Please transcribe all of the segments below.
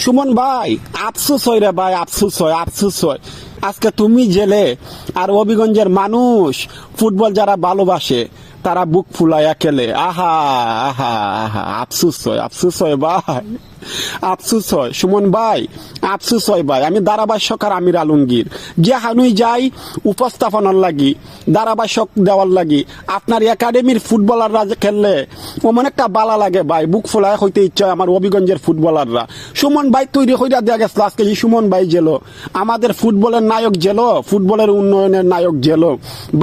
সুমন ভাই, আফসোস হয় রে ভাই, আফসোস হয়, আফসোস হয়। আজকে তুমি জেলে আর হবিগঞ্জের মানুষ ফুটবল যারা ভালোবাসে তারা বুক ফুলাইয়া খেলে। আহা আহা আহা, আফসোস হয়, আফসোস হয় ভাই, আফসোস হয় সুমন ভাই, আফসোস হয় ভাই। আমি ধারাভাষ্যকার আমির আলমগীর গিয়া হানুই যাই উপস্থাপনার লাগি, ধারাভাষ্যক দেওয়ার লাগি। আপনার একাডেমির ফুটবলাররা যে খেললে ওমন একটা বালা লাগে ভাই, বুক ফুলায় হইতে ইচ্ছা আমার হবিগঞ্জের ফুটবলাররা। সুমন ভাই তৈরি হইয়া দেওয়া গেছিল আজকে যে সুমন ভাই জেলো, আমাদের ফুটবলের নায়ক জেলো, ফুটবলের উন্নয়নের নায়ক জেলো।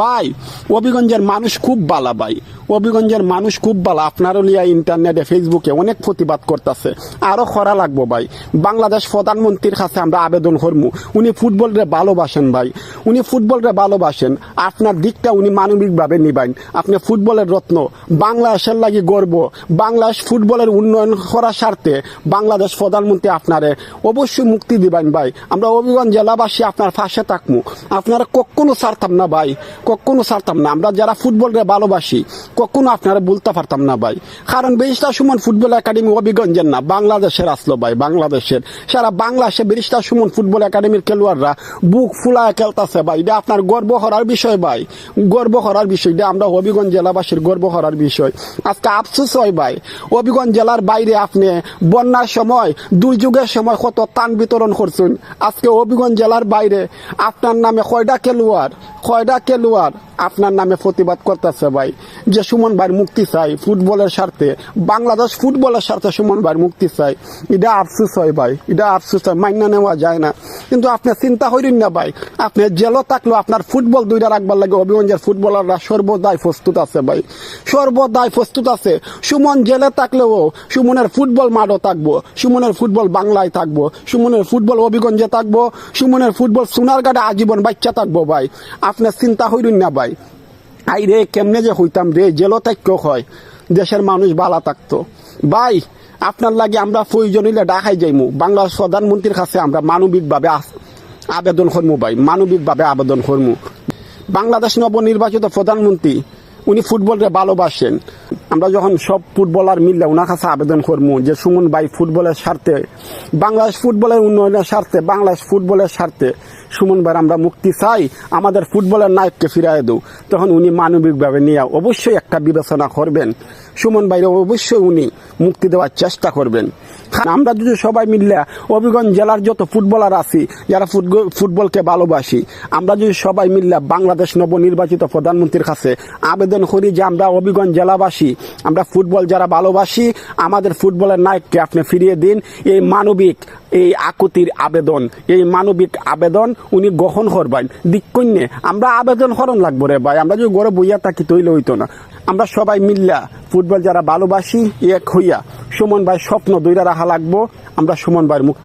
ভাই হবিগঞ্জের মানুষ খুব বালা ভাই, হবিগঞ্জের মানুষ খুব ভালো। আপনারও লিয়া ইন্টারনেটে ফেসবুকে অনেক প্রতিবাদ করতেছে, আরো খরা লাগবো ভাই। বাংলাদেশ প্রধানমন্ত্রীর কাছে আমরা আবেদন করবো, উনি ফুটবলরে ভালোবাসেন ভাই, উনি ফুটবলরে ভালোবাসেন। আপনার দিকটা উনি মানবিকভাবে নিবেন। আপনি ফুটবলের রত্ন, বাংলাদেশের লাগি গর্ব, বাংলাদেশ ফুটবলের উন্নয়ন করার স্বার্থে বাংলাদেশ প্রধানমন্ত্রী আপনারে অবশ্যই মুক্তি দিবেন ভাই। আমরা হবিগঞ্জ জেলাবাসী আপনার পাশে থাকবো, আপনারা কখনো ছাড়তাম না ভাই, কখনো ছাড়তাম না। আমরা যারা ফুটবলরে ভালোবাসি কখনো আপনারা বলতে পারতাম না ভাই, কারণ বেরিস্টা সুমন ফুটবল একাডেমি হবিগঞ্জের না, বাংলাদেশের আসলো ভাই, বাংলাদেশের। সারা বাংলাদেশে বেরিস্টা সুমন ফুটবল একাডেমির খেলোয়াড়রা বুক ফুলায় খেলতেছে ভাই। এটা আপনার গর্ব করার বিষয় ভাই, গর্ব করার বিষয়। এটা আমরা হবিগঞ্জ জেলাবাসীর গর্ব করার বিষয়। আজকে আফসোস হয় ভাই, হবিগঞ্জ জেলার বাইরে আপনি বন্যার সময়, দুর্যোগের সময় কত ত্রাণ বিতরণ করছেন। আজকে হবিগঞ্জ জেলার বাইরে আপনার নামে কয়টা খেলোয়াড় আপনার নামে প্রতিবাদ করতেছে ভাই, যে সুমন ভাইয়ের মুক্তি চাই ফুটবলের স্বার্থে, বাংলাদেশ ফুটবলের স্বার্থে সুমন ভাইয়ের মুক্তি চাই। এটা আফসোস হয় ভাই, এটা আফসোস হয়, মাইনা নেওয়া যায় না। কিন্তু আপনি চিন্তা করেন না ভাই, আপনি জেলও থাকলেও আপনার ফুটবল দুইটা রাখবার লাগে হবিগঞ্জের ফুটবলাররা সর্বদাই প্রস্তুত আছে ভাই, সর্বদাই প্রস্তুত আছে। সুমন জেলে থাকলেও সুমনের ফুটবল মাঠও থাকবো, সুমনের ফুটবল বাংলায় থাকবো, সুমনের ফুটবল হবিগঞ্জে থাকবো, সুমনের ফুটবল সোনারগাঁড়ে আজীবন বাচ্চা থাকবো ভাই। আপনি চিন্তা করেন না ভাই। আই রে কেমনে যে হইতাম রে, জেলো থাকতেও হয় দেশের মানুষ বালা থাকতো ভাই। আপনার লাগে আমরা প্রয়োজন হইলে ঢাকায় যাইমু, বাংলাদেশ প্রধানমন্ত্রীর কাছে আমরা মানবিকভাবে আবেদন করবো ভাই, মানবিকভাবে আবেদন করবো। বাংলাদেশ নবনির্বাচিত প্রধানমন্ত্রী উনি ফুটবলকে ভালোবাসেন। আমরা যখন সব ফুটবলার মিললে ওনার কাছে আবেদন করবো যে সুমন ভাই ফুটবলের স্বার্থে, বাংলাদেশ ফুটবলের উন্নয়নের স্বার্থে, বাংলাদেশ ফুটবলের স্বার্থে সুমন ভাই আমরা মুক্তি চাই, আমাদের ফুটবলের নায়ককে ফিরিয়ে দেও। তখন উনি মানবিকভাবে নিয়ে অবশ্যই একটা বিবেচনা করবেন, সুমন ভাইরে অবশ্যই উনি মুক্তি দেওয়ার চেষ্টা করবেন। আমরা যদি সবাই মিললে হবিগঞ্জ জেলার যত ফুটবলার আছি যারা ফুটবলকে ভালোবাসি, আমরা যদি সবাই মিললে বাংলাদেশ নবনির্বাচিত প্রধানমন্ত্রীর কাছে আবেদন করি যে আমরা হবিগঞ্জ জেলাবাসী আমরা ফুটবল যারা ভালোবাসি, আমাদের ফুটবলের নায়ককে আপনি ফিরিয়ে দিন। এই মানবিক এই আকুতির আবেদন, এই মানবিক আবেদন উনি গ্রহণ করবেন। দিককন্যে আমরা আবেদন করন লাগবো রে ভাই, আমরা যদি গড়ে বইয়া থাকি তৈলে হইতো না। আমরা সবাই মিল্লা ফুটবল যারা ভালোবাসি এক হইয়া সুমন ভাই স্বপ্ন দইরা রাখা লাগবো, আমরা সুমন ভাইয়ের মুখ